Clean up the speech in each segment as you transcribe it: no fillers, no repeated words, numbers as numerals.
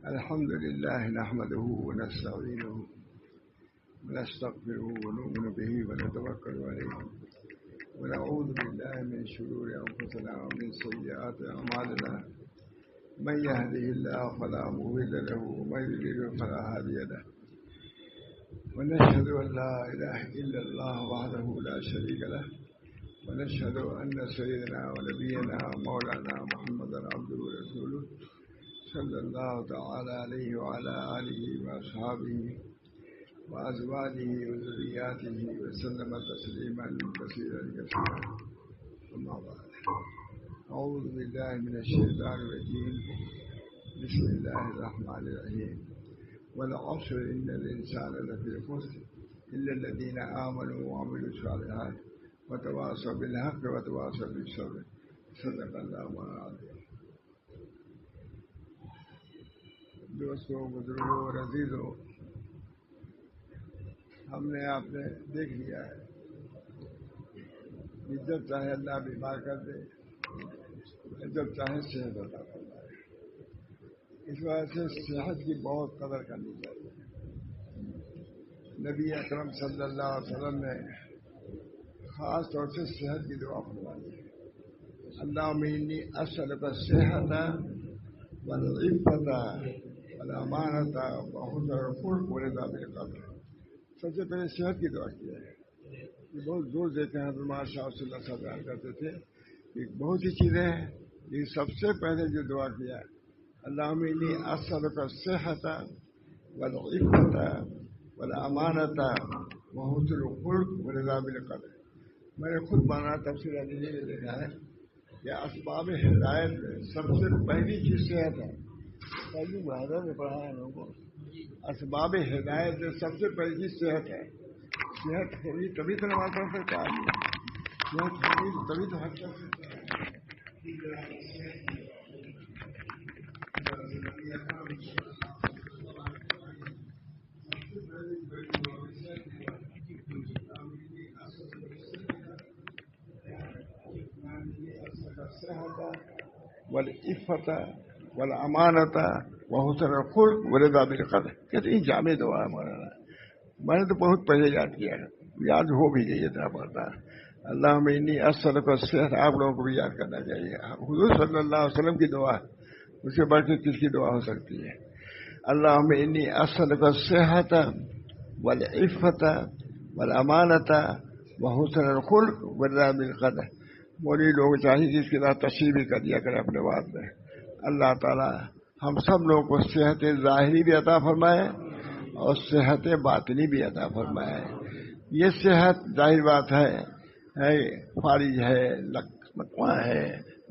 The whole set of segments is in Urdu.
الحمد لله نحمده ونستعينه ونستغفره ونؤمن به ونتوكل عليه ونعوذ بالله من شرور أنفسنا ومن سيئات أعمالنا من يهده الله فلا مضل له ومن يضلل فلا هادي له ونشهد أن لا إله إلا الله وحده لا شريك له ونشهد أن سيدنا ونبينا ومولانا محمدا عبده ورسوله صلى الله تعالى عليه وعلى آله وأصحابه وأزواجه وذرياته وسلم تسليما كثيرا كثيرا. أما بعد، أعوذ بالله من الشيطان الرجيم. بسم الله الرحمن الرحيم. والعصر إن الإنسان لفي خسر إلا الذين آمنوا وعملوا الصالحات وتواصوا بالحق وتواصوا بالصبر. صدق الله العظيم. دوستوں، بزرگوں اور عزیزوں، ہم نے آپ نے دیکھ لیا ہے کہ جب چاہے اللہ بیمار کر دے، جب چاہے صحت عطا فرمائے. اس وجہ سے صحت کی بہت قدر کرنی چاہیے. نبی اکرم صلی اللہ علیہ وسلم نے خاص طور سے صحت کی دعا فرمائی ہے. اللہم انی اسألک الصحۃ والعفۃ والامانۃ وحسن الخلق ورضا بالقدر. سب سے پہلے صحت کی دعا کی ہے. یہ بہت زور دیتے ہیں. حضرت شاہ صلی اللہ علیہ وسلم بیان کرتے تھے کہ بہت سی چیزیں ہیں، لیکن سب سے پہلے جو دعا کیا، اللہم انی اسألک الصحۃ والعفۃ والامانۃ وحسن الخلق ورضا بالقدر. میں نے خود مانا تفسیر علی نے دیکھا ہے کہ اسباب ہدایت میں سب سے پہلی چیز صحت ہے. پہلی بہادر نے پڑھا ہے لوگوں کو. اسباب ہدایت میں سب سے پہلی چیز صحت ہے. صحت ہوگی تبھی تو نماز پڑھ سکتا ہے. صحت ہوگی تبھی تو حج کر سکتا ہے. والعفۃ والامانۃ وحسن الخلق ورضا بالقدر. کہتے ہیں جامع دعا ہے مولانا. میں نے تو بہت پہلے یاد کیا ہے، یاد ہو بھی گئی اتنا پڑھتا. اللہم انی اسألک الصحۃ آپ لوگوں کو بھی یاد کرنا چاہیے. حضور صلی اللہ علیہ وسلم کی دعا، اس سے بڑھ کے کس کی دعا ہو سکتی ہے؟ اللہم انی اسألک الصحۃ والعفۃ والامانۃ وحسن الخلق ورضا بالقدر. مولوی لوگ چاہیے کہ اس کے ساتھ تشریح بھی کر دیا کریں اپنے بات میں. اللہ تعالیٰ ہم سب لوگوں کو صحت ظاہری بھی عطا فرمائے اور صحت باطنی بھی عطا فرمائے. یہ صحت ظاہر بات ہے فارغ ہے، لقمہ ہے،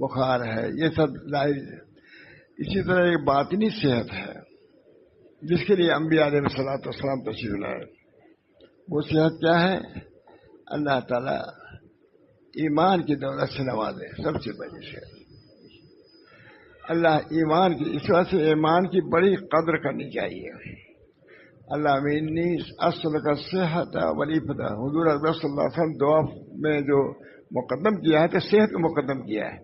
بخار ہے، یہ سب ظاہر ہے. اسی طرح ایک باطنی صحت ہے جس کے لیے انبیاء علیہ الصلوۃ والسلام تشریف لائے. وہ صحت کیا ہے؟ اللہ تعالیٰ ایمان کی دولت سے نوازے. سب سے بڑی صحت اللہ ایمان کی. اس وجہ سے ایمان کی بڑی قدر کرنی چاہیے. اللہ انی اسألک الصحۃ والعفۃ. حضور اکرم صلی اللہ علیہ وسلم دعا میں جو مقدم کیا ہے تو صحت کو مقدم کیا ہے.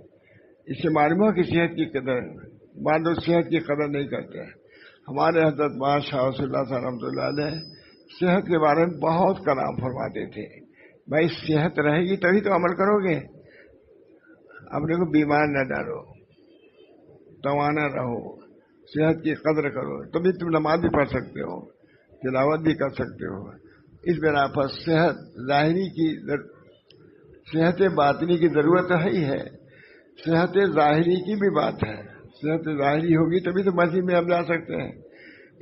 اس سے معلوم ہے کہ صحت کی قدر، بعض لوگ صحت کی قدر نہیں کرتے. ہمارے حضرت شاہ رسول اللہ صلی اللہ علیہ وسلم صحت کے بارے میں بہت کلام فرماتے تھے. بھائی صحت رہے گی تبھی تو عمل کرو گے. اپنے کو بیمار نہ ڈالو، توانا رہو، صحت کی قدر کرو، تبھی تم نماز بھی پڑھ سکتے ہو، تلاوت بھی کر سکتے ہو. اس بنا پر صحت ظاہری کی صحت باطنی کی ضرورت ہی ہے. صحت ظاہری کی بھی بات ہے. صحت ظاہری ہوگی تبھی تو مسجد میں ہم جا سکتے ہیں.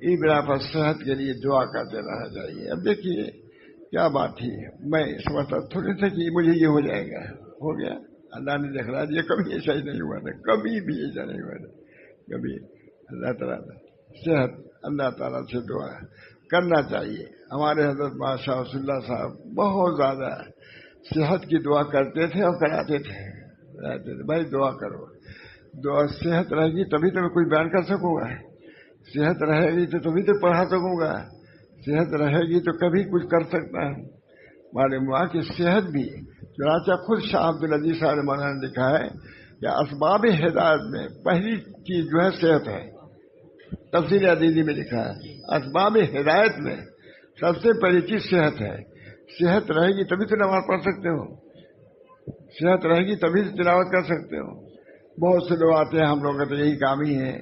اس بنا پر صحت کے لیے دعا کرتے رہنا چاہیے. اب دیکھیے کیا بات تھی. میں سمجھتا تھوڑی سے کہ مجھے یہ ہو جائے گا، ہو گیا. اللہ نے دکھلا دیا. کبھی ایسا ہی نہیں ہوا تھا، کبھی بھی ایسا نہیں ہوا تھا. کبھی اللہ تعالیٰ صحت، اللہ تعالیٰ سے دعا کرنا چاہیے. ہمارے حضرت شاہ رسول اللہ صاحب بہت زیادہ صحت کی دعا کرتے تھے اور کراتے تھے. بھائی دعا کرو. دعا صحت رہے گی تبھی تو میں کچھ بیان کر سکوں گا. صحت رہے گی تو تبھی تو پڑھا سکوں گا. صحت رہے گی تو کبھی کچھ کر سکتا ہے. معلوم ہوا کہ صحت بھی، چنانچہ خود شاہ عبدالعزیز صاحب مولانا نے لکھا ہے کہ اسباب ہدایت میں پہلی چیز جو ہے صحت ہے. تفسیر عدیدی میں لکھا ہے اسباب ہدایت میں سب سے پہلی چیز صحت ہے. صحت رہے گی تبھی تو نماز پڑھ سکتے ہو, صحت رہے گی تبھی تو تلاوت کر سکتے ہو. بہت سے لوگ آتے ہیں, ہم لوگ کا تو یہی کام ہی ہے,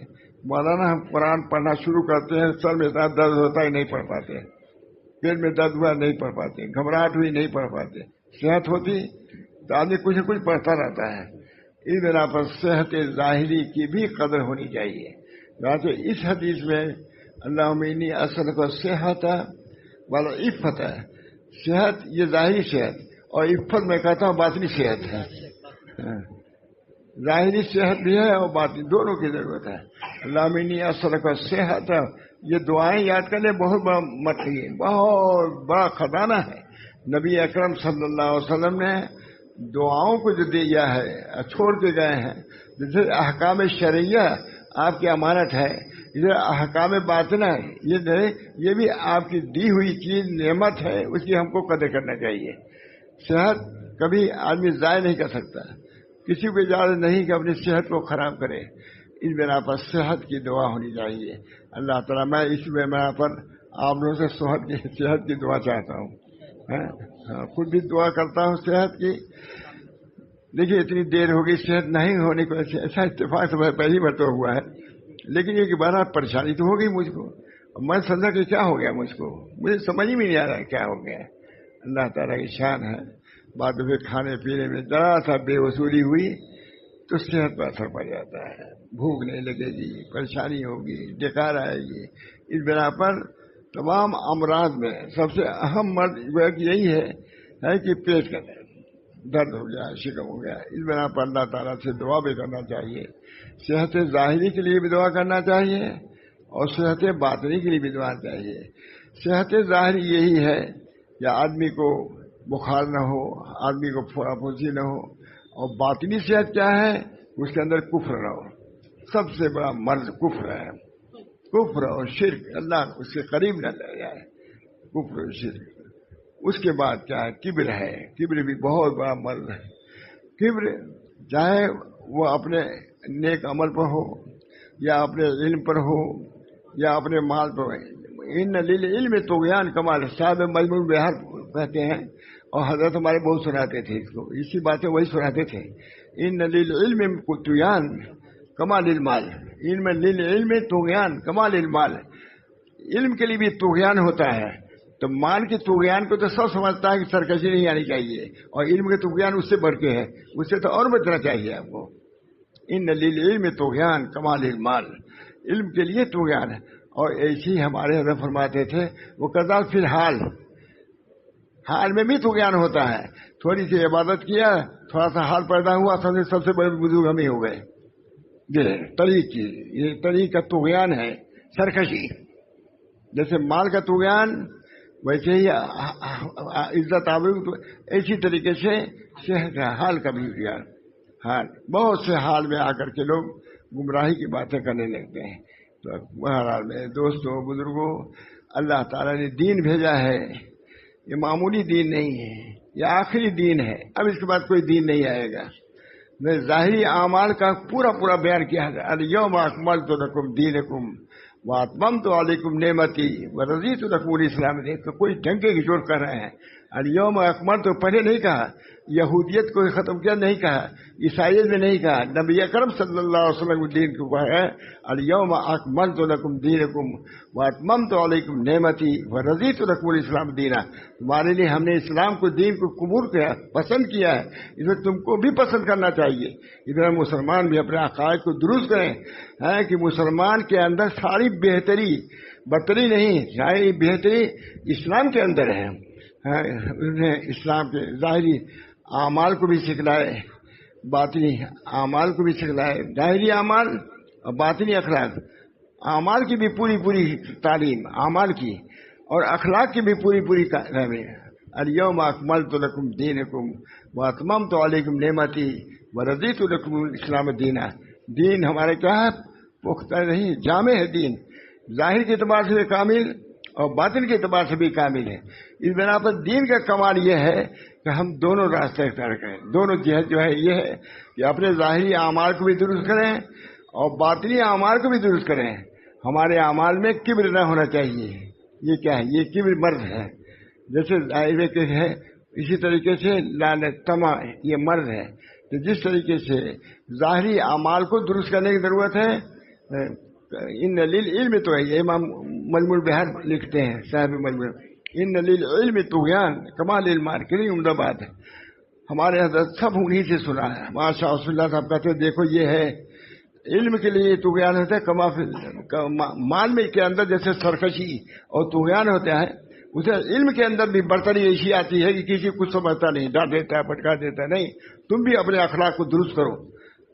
مولانا ہم قرآن پڑھنا شروع کرتے ہیں, سر میں اتنا درد ہوتا ہی نہیں پڑھ پاتے, پیٹ میں درد ہوا نہیں پڑھ پاتے, گھبراہٹ ہوئی نہیں پڑھ پاتے. صحت ہوتی تو آدمی کچھ نہ کچھ پڑھتا رہتا ہے. اس بنا پر صحت ظاہری کی بھی قدر ہونی چاہیے. ویسے اس حدیث میں اللہم انی اسألک الصحۃ والعفۃ, صحت یہ ظاہری صحت, اور عفت میں کہتا ہوں باطنی صحت ہے. ظاہری صحت بھی ہے اور باطنی دونوں کی ضرورت ہے. اللہم انی اسألک الصحۃ, یہ دعائیں یاد کرنے بہت بڑا مطلب, بہت بڑا خزانہ ہے. نبی اکرم صلی اللہ علیہ وسلم نے دعاؤں کو جو دیا ہے چھوڑ کے گئے ہیں. جیسے احکام شرعیہ آپ کی امانت ہے, یہ احکام باطنہ یہ بھی آپ کی دی ہوئی چیز نعمت ہے, اس کی ہم کو قدر کرنا چاہیے. صحت کبھی آدمی ضائع نہیں کر سکتا, کسی کو اجازت نہیں کہ اپنی صحت کو خراب کرے. اس بنا پر صحت کی دعا ہونی چاہیے. اللہ تعالیٰ میں اس بنا پر آپ لوگوں سے صحت کی دعا چاہتا ہوں. خود بھی دعا کرتا ہوں صحت کی. دیکھیے اتنی دیر ہو گئی صحت نہیں ہونے کو, ایسا اتفاق تو پہلی مرتبہ ہوا ہے, لیکن یہ کہ بارہ پریشانی تو ہو گئی مجھ کو. میں سمجھا کہ کیا ہو گیا مجھ کو, مجھے سمجھ میں نہیں آ رہا کیا ہو گیا. اللہ تعالیٰ کی شان ہے. بعد میں کھانے پینے میں ذرا سا بے وصولی ہوئی تو صحت پر اثر پڑ جاتا ہے, بھوک نہیں لگے گی, پریشانی ہوگی, ڈکار آئے گی. اس بنا پر تمام امراض میں سب سے اہم مرض یہی ہے کہ پیٹ کا درد ہو گیا, شکم ہو گیا. اس بنا پر اللہ تعالیٰ سے دعا بھی کرنا چاہیے. صحت ظاہری کے لیے بھی دعا کرنا چاہیے اور صحت باطنی کے لیے بھی دعا چاہیے. صحت ظاہری یہی ہے کہ آدمی کو بخار نہ ہو, آدمی کو پھوڑا پھوسی نہ ہو. اور باطنی صحت کیا ہے, اس کے اندر کفر نہ ہو. سب سے بڑا مرض کفر ہے, کفر اور شرک, اللہ اس کے قریب نہ لے جائے, کفر اور شرک. اس کے بعد کیا ہے, کبر ہے. کبر بھی بہت بڑا مرض ہے. کبر چاہے وہ اپنے نیک عمل پر ہو یا اپنے علم پر ہو یا اپنے مال پر ہو. ان للعلم طغیان کمال, صاحب مجموع بہار کہتے ہیں, اور حضرت ہمارے بہت سناتے تھے اس کو, اسی باتیں وہی سناتے تھے. ان للعلم طغیان کمال المال, علم للعلم طغیان کمال المال. علم کے لیے بھی طغیان ہوتا ہے, تو مال کے طغیان کو تو سب سمجھتا ہے کہ سرکشی نہیں آنی چاہیے, اور علم کے طغیان اس سے بڑھ کے ہے, اس سے تو اور بچنا چاہیے آپ کو. ان للعلم طغیان کمال المال, علم کے لیے طغیان ہے. اور ایسی ہمارے حضرت فرماتے تھے وہ قضا فی الحال, حال میں بھی طغیان ہوتا ہے. تھوڑی سی عبادت کیا, تھوڑا سا حال پیدا ہوا, سب سے بڑے بزرگ ہم ہی ہو گئے. یہ طریق کا طغیان ہے, سرکشی. جیسے مال کا طغیان ویسے ہی عزت آبرو, اسی طریقے سے صحت کا حال کا بھی طغیان. حال بہت سے حال میں آ کر کے لوگ گمراہی کی باتیں کرنے لگتے ہیں. تو بہرحال میں دوستوں بزرگوں, اللہ تعالیٰ نے دین بھیجا ہے, یہ معمولی دین نہیں ہے, یہ آخری دین ہے. اب اس کے بعد کوئی دین نہیں آئے گا. میں ظاہری اعمال کا پورا بیان کیا ہے. الیوم اکملت لکم دینکم واتممت علیکم نعمتی ورضیت لکم الاسلام دین. تو کوئی ڈنکے کی چوٹ کر رہے ہیں. الیوم اکملت تو پہلے نہیں کہا, یہودیت کو ختم کیا نہیں کہا, عیسائیت میں نہیں کہا, نبی اکرم صلی اللہ علیہ وسلم کے دین کو کہا ہے الیوم اکملت لکم دینکم واتممت علیکم نعمتی ورضیت لکم الاسلام دینا. تمہارے لیے ہم نے اسلام کو دین کو قبول کیا, پسند کیا ہے, اس میں تم کو بھی پسند کرنا چاہیے. ادھر مسلمان بھی اپنے عقائد کو درست کریں, ہے کہ مسلمان کے اندر ساری بہتری بدتری نہیں, ساری بہتری اسلام کے اندر ہے. انہیں اسلام کے ظاہری اعمال کو بھی سکھلائے, باطنی اعمال کو بھی سکھلائے. ظاہری اعمال اور باطنی اخلاق, اعمال کی بھی پوری تعلیم اعمال کی, اور اخلاق کی بھی پوری الیوم اکملت لکم دینکم واتممت علیکم نعمتی ورضیت لکم الاسلام دینا. دین ہمارے کیا ہے, پختہ نہیں, جامع ہے دین. ظاہر کے اعتبار سے بھی کامل اور باطن کے اعتبار سے بھی کامل ہے. اس بنا پر دین کا کمال یہ ہے کہ ہم دونوں راستے اختیار کریں. دونوں جہت جو ہے یہ ہے کہ اپنے ظاہری اعمال کو بھی درست کریں اور باطنی اعمال کو بھی درست کریں. ہمارے اعمال میں کبر نہ ہونا چاہیے. یہ کیا ہے؟ یہ کبر مرض ہے. جیسے ظاہر کے ہے اسی طریقے سے لالچ طمع یہ مرض ہے. تو جس طریقے سے ظاہری اعمال کو درست کرنے کی ضرورت ہے. ان للعلم تو ہے، یہ امام مجموع البحار لکھتے ہیں صاحب مجموع، ان للعلم طغیان کما للمال. کتنی عمدہ بات ہے. ہمارے حضرت سب انہیں سے سنا ہے. ماشاء اللہ صاحب کہتے ہیں دیکھو یہ ہے علم کے لیے طغیان ہوتا ہے کما مال میں کے اندر جیسے سرکشی اور طغیان ہوتا ہے، اسے علم کے اندر بھی برتری ایسی آتی ہے کہ کسی کچھ سمجھتا نہیں، ڈانٹ دیتا ہے، پٹکا دیتا ہے. نہیں، تم بھی اپنے اخلاق کو درست کرو.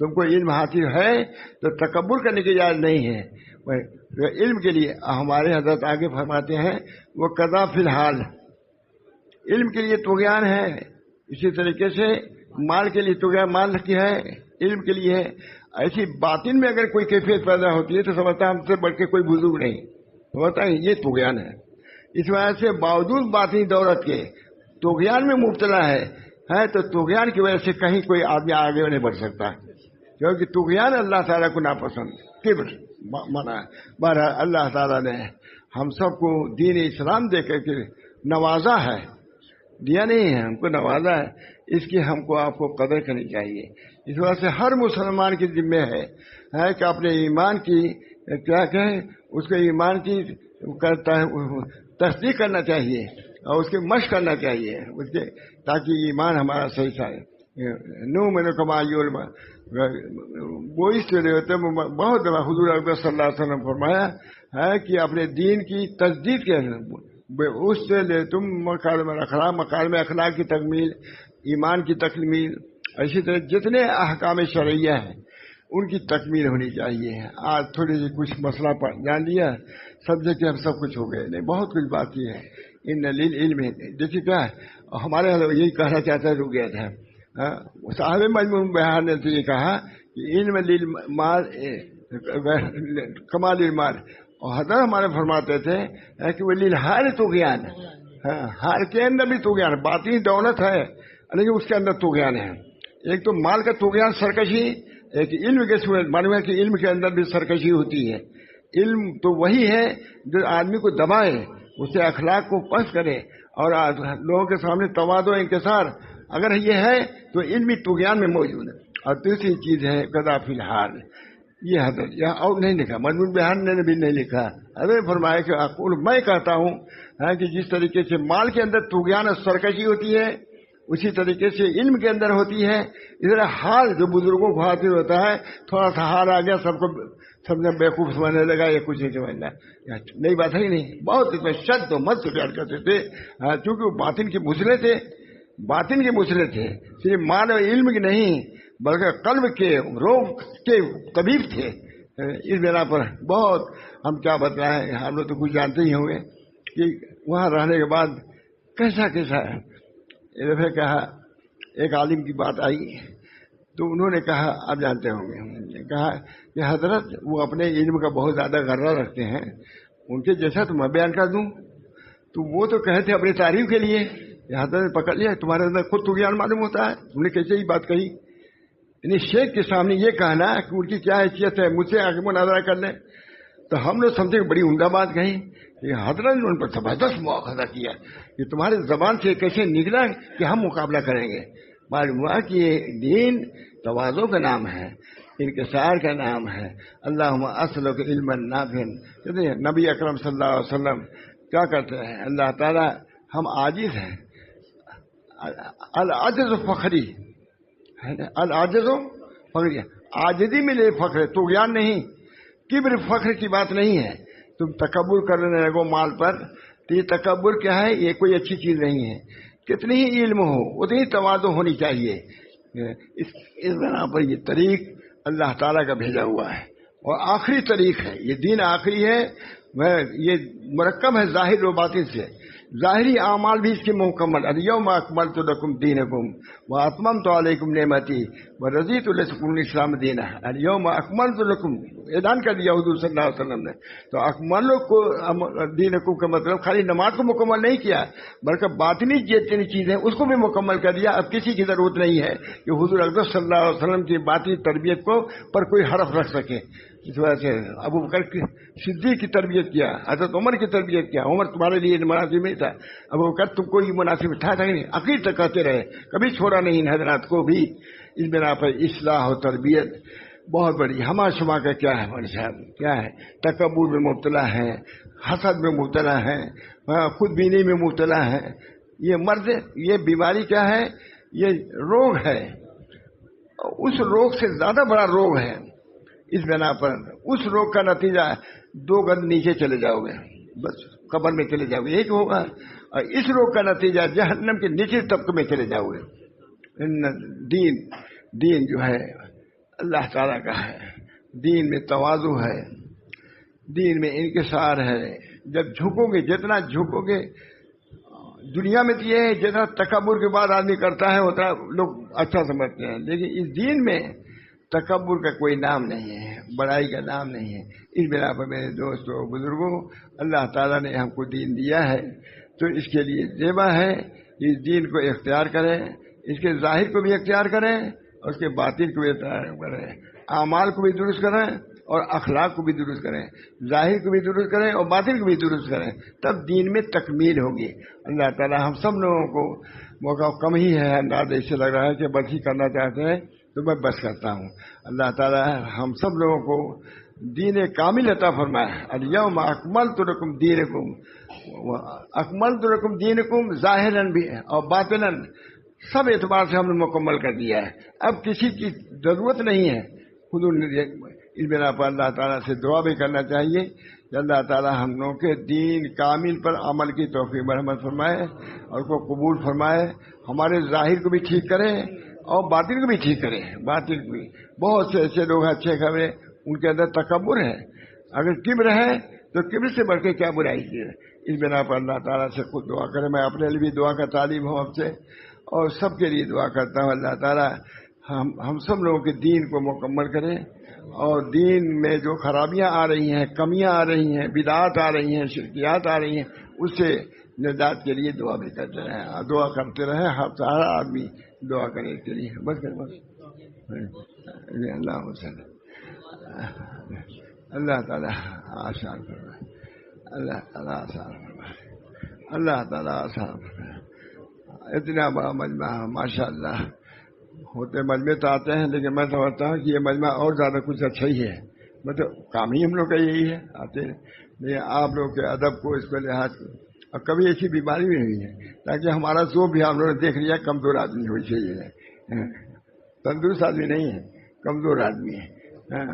تم کو علم حاصل ہے تو تکبر کرنے کی اجازت نہیں ہے. علم کے لیے ہمارے حضرت آگے فرماتے ہیں وہ قضا فی الحال علم کے لیے طغیان ہے. اسی طریقے سے مال کے لیے طغیان مال کی ہے، علم کے لیے ہے. ایسی باطن میں اگر کوئی کیفیت پیدا ہوتی ہے تو سمجھتا ہم سے بڑھ کے کوئی بزرگ نہیں، سمجھتا ہے یہ طغیان ہے. اس وجہ سے باوجود باطنی دولت کے طغیان میں مبتلا ہے تو طغیان کی وجہ سے کہیں کوئی آدمی آگے نہیں بڑھ سکتا، کیونکہ طغیان اللہ تعالیٰ کو ناپسند، کبر منع. بہرحال اللہ تعالیٰ نے ہم سب کو دین اسلام دے کر کے نوازا ہے، دیا نہیں ہے، ہم کو نوازا ہے. اس کی ہم کو آپ کو قدر کرنی چاہیے. اس وجہ سے ہر مسلمان کی ذمہ ہے کہ اپنے ایمان کی کیا کہیں اس کے ایمان کی کرتا ہے تصدیق کرنا چاہیے اور اس کے مشق کرنا چاہیے اس کے، تاکہ ایمان ہمارا صحیح سارے. نو میں نے کمائی وہ اس لیے ہوتے بہت دفعہ حضور اکبر صلی اللہ علیہ وسلم فرمایا ہے کہ اپنے دین کی تصدیق کے اس سے لے تم مکارم اخلاق کی تکمیل، ایمان کی تکمیل، اسی طرح جتنے احکام شرعیہ ہیں ان کی تکمیل ہونی چاہیے. آج تھوڑی سی کچھ مسئلہ جان لیا سمجھے کہ ہم سب کچھ ہو گئے، نہیں بہت کچھ باقی ہے. ان للعلم دیکھیے کیا ہے ہمارے یہی کہنا چاہتا ہے رک گیا تھا. صاحب مجموع البحار نے تو یہ کہا کہ علم للمال کمال المال، اور حضرت ہمارے فرماتے تھے کہ وہ للحال طغیان، حال کے اندر بھی طغیان، باطنی دولت ہے لیکن اس کے اندر طغیان ہے. ایک تو مال کا طغیان سرکشی، ایک علم کے صورت معلوم ہے کہ علم کے اندر بھی سرکشی ہوتی ہے. علم تو وہی ہے جو آدمی کو دبائے، اسے اخلاق کو پست کرے اور لوگوں کے سامنے تواضع و انکسار، اگر یہ ہے تو علمی طغیان میں موجود ہے. اور دوسری چیز ہے قضا فی الحال. یہ حضرت یہاں اور نہیں لکھا، مجموع البحار نے بھی نہیں لکھا. حضرت فرمایا کہ اقول میں کہتا ہوں کہ جس طریقے سے مال کے اندر طغیان اور سرکشی ہوتی ہے اسی طریقے سے علم کے اندر ہوتی ہے. ادھر حال جو بزرگوں کو حاصل ہوتا ہے، تھوڑا سا حال آ گیا سب کو سمجھنا بیوقوف سمجھنے لگا، یہ کچھ نہیں سمجھنا، نئی بات ہے نہیں. بہت اس میں شد و مت پیار کرتے تھے چونکہ وہ باطن کے مسئلے تھے، باطن کے مسئلے تھے، صرف مال اور علم کی نہیں بلکہ قلب کے روح کے طبیب تھے. اس بنا پر بہت ہم کیا بتائیں، ہم لوگ تو کچھ جانتے ہی ہوں گے کہ وہاں رہنے کے بعد کیسا ہے. ایک دفعہ کہا ایک عالم کی بات آئی تو انہوں نے کہا آپ جانتے ہوں گے، کہا کہ حضرت وہ اپنے علم کا بہت زیادہ غرہ رکھتے ہیں، ان کے جیسا تو میں بیان کر دوں. تو وہ تو کہے تھے اپنی تعریف کے لیے، حضرت نے پکڑ لیا تمہارے اندر خود طغیان معلوم ہوتا ہے، تم نے کیسے ہی بات کہی. یعنی شیخ کے سامنے یہ کہنا کہ ان کی کیا حیثیت ہے، مجھ سے آگے مناظرہ کر لیں. تو ہم نے سمجھے بڑی عمدہ بات کہی کہ حضرت نے ان پر زبردست مواخذہ کیا کہ تمہاری زبان سے کیسے نکلا کہ ہم مقابلہ کریں گے. معلوم ہوا کہ یہ دین تواضع کا نام ہے، انکسار کا نام ہے. اللہم اسألک علما نافعا. نبی اکرم صلی اللہ علیہ وسلم کیا کرتے ہیں، اللہ تعالیٰ ہم عاجز ہیں، العجز فخری، العجز فخری، عاجزی میں لے فخر، طغیان نہیں، کبر فخر کی بات نہیں ہے. تم تکبر کرنے لگو مال پر تو یہ تکبر کیا ہے، یہ کوئی اچھی چیز نہیں ہے. کتنی ہی علم ہو اتنی تواضع ہونی چاہیے. اس بنا پر یہ طریق اللہ تعالیٰ کا بھیجا ہوا ہے اور آخری طریق ہے. یہ دین آخری ہے، یہ مرکب ہے ظاہر و باطن سے. ظاہری اعمال بھی اس کے مکمل، الیوم اکملت لکم دینکم واتممت علیکم نعمتی ورضیت لکم الاسلام دینا. الیوم اکملت لکم اعلان کر دیا حضور صلی اللہ علیہ وسلم نے. تو اکمل کو دینکم کا مطلب خالی نماز کو مکمل نہیں کیا بلکہ باطنی جتنی چیزیں اس کو بھی مکمل کر دیا. اب کسی کی ضرورت نہیں ہے کہ حضور اکبر صلی اللہ علیہ وسلم کی باطنی تربیت کو پر کوئی حرف رکھ سکے. اس وجہ سے ابو بکر صدیق کی تربیت کیا، حضرت عمر کی تربیت کیا. عمر تمہارے لیے مناسب نہیں تھا، ابو بکر تم کو یہ مناسب تھا نہیں، عقید تک کہتے رہے، کبھی چھوڑا نہیں ان حضرات کو بھی. اس بنا پر اصلاح و تربیت بہت بڑی. ہما شما کا کیا ہے مولوی صاحب، کیا ہے؟ تکبر میں مبتلا ہے، حسد میں مبتلا ہے، خود بینی میں مبتلا ہے. یہ مرض، یہ بیماری کیا ہے؟ یہ روگ ہے. اس روگ سے زیادہ بڑا روگ ہے. اس بنا پر اس روگ کا نتیجہ 2 گز نیچے چلے جاؤ گے، بس قبر میں چلے جاؤ گے، یہی تو ہوگا. اور اس روگ کا نتیجہ جہنم کے نیچے طبقے میں چلے جاؤ گے. دین جو ہے اللہ تعالیٰ کا ہے. دین میں تواضع ہے، دین میں انکسار ہے. جب جھکو گے، جتنا جھکو گے، دنیا میں تو یہ ہے جتنا تکبر کے بعد آدمی کرتا ہے اتنا لوگ اچھا سمجھتے ہیں، لیکن اس دین میں تکبر کا کوئی نام نہیں ہے، بڑائی کا نام نہیں ہے. اس بنا پر میرے دوستوں بزرگوں، اللہ تعالیٰ نے ہم کو دین دیا ہے تو اس کے لیے زیبا ہے اس دین کو اختیار کریں، اس کے ظاہر کو بھی اختیار کریں اور اس کے باطن کو بھی اختیار کریں، اعمال کو بھی درست کریں اور اخلاق کو بھی درست کریں، ظاہر کو بھی درست کریں اور باطن کو بھی درست کریں، تب دین میں تکمیل ہوگی. اللہ تعالیٰ ہم سب لوگوں کو موقع کم ہی ہے، انداز ایسے لگ رہا ہے کہ بس ہی کرنا چاہتے ہیں تو میں بس کرتا ہوں. اللہ تعالیٰ ہم سب لوگوں کو دین کامل عطا فرمائے. الیوم اکملت لکم دینکم، اکملت لکم دینکم ظاہراً بھی اور باطناً، سب اعتبار سے ہم نے مکمل کر دیا ہے. اب کسی کی ضرورت نہیں ہے. خود اس بنا پر اللہ تعالیٰ سے دعا بھی کرنا چاہیے کہ اللہ تعالیٰ ہم لوگوں کے دین کامل پر عمل کی توفیق مرحمت فرمائے اور کو قبول فرمائے. ہمارے ظاہر کو بھی ٹھیک کرے اور باطن کو بھی ٹھیک کرے. باطن کو بھی بہت سے ایسے لوگ اچھے خبریں ان کے اندر تکبر ہے، اگر کبر ہے تو کبر سے بڑھ کے کیا برائی کی ہے. اس بنا پر اللہ تعالیٰ سے خود دعا کرے. میں اپنے لیے بھی دعا کا تعلیم ہوں اب سے اور سب کے لیے دعا کرتا ہوں. اللہ تعالیٰ ہم سب لوگوں کے دین کو مکمل کریں اور دین میں جو خرابیاں آ رہی ہیں، کمیاں آ رہی ہیں، بدعات آ رہی ہیں، شرکیات آ رہی ہیں، اس سے نجات کے لیے دعا بھی کرتے رہیں. دعا کرتے رہیں، ہر آدمی دعا کرے اس کے لیے. بس اللہ وسلم. اللہ تعالیٰ آسان فرمائے، اللہ تعالیٰ آسان فرمائے، اللہ تعالیٰ آسان فرمائے. اتنا بڑا مجمع ماشاء اللہ. ہوتے مجمع تو آتے ہیں لیکن میں سمجھتا ہوں کہ یہ مجمع اور زیادہ کچھ اچھا ہی ہے. مطلب کام ہی ہم لوگ کا یہی ہے، آتے ہیں لیکن آپ لوگ کے ادب کو اس کو لحاظ اور کبھی ایسی بیماری بھی نہیں ہے تاکہ ہمارا ذوق بھی ہم لوگوں نے دیکھ لیا کمزور آدمی ہوئی چاہیے. تندرست آدمی نہیں ہے، کمزور آدمی ہے.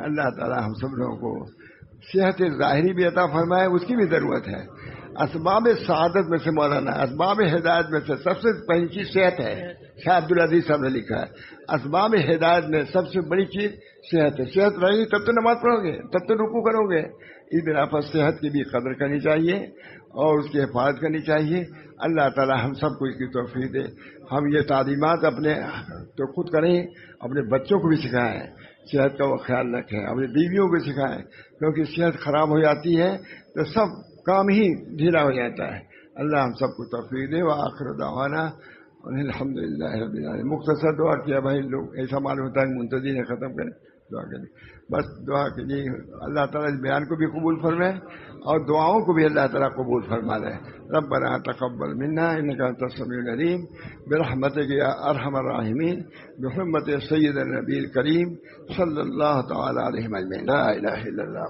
اللہ تعالیٰ ہم سب لوگوں کو صحت ظاہری بھی عطا فرمائے، اس کی بھی ضرورت ہے. اسباب سعادت میں سے مولانا، اسباب ہدایت میں سے سب سے پہلی چیز صحت ہے. شاہ عبدالعزیز صاحب نے لکھا ہے اسباب ہدایت میں سب سے بڑی چیز صحت ہے. صحت رہے گی تب تو نماز پڑھو گے، تب تو رکوع کرو گے. اس بنا پر صحت کی بھی قدر کرنی چاہیے اور اس کی حفاظت کرنی چاہیے. اللہ تعالی ہم سب کو اس کی توفیق دے. ہم یہ تعلیمات اپنے تو خود کریں، اپنے بچوں کو بھی سکھائیں، صحت کا وہ خیال رکھیں، اپنی بیویوں کو سکھائیں، کیونکہ صحت خراب ہو جاتی ہے تو سب کام ہی ڈھیلا ہو جاتا ہے. اللہ ہم سب کو توفیق دے. وآخر دعوانا الحمدللہ رب العالمین. مختصر دعا کیا بھائی، لوگ ایسا معلوم ہوتا ہے منتظر ہے ختم کریں. دعا کریں، بس دعا کیجیے. اللہ تعالیٰ اس بیان کو بھی قبول فرمائے اور دعاؤں کو بھی اللہ تعالیٰ قبول فرما لے. ربنا تقبل منا انک انت السمیع العلیم برحمتک یا ارحم الراحمین بحرمت سید النبی الکریم صلی اللہ تعالی علیہ وسلم. لا الہ الا اللہ.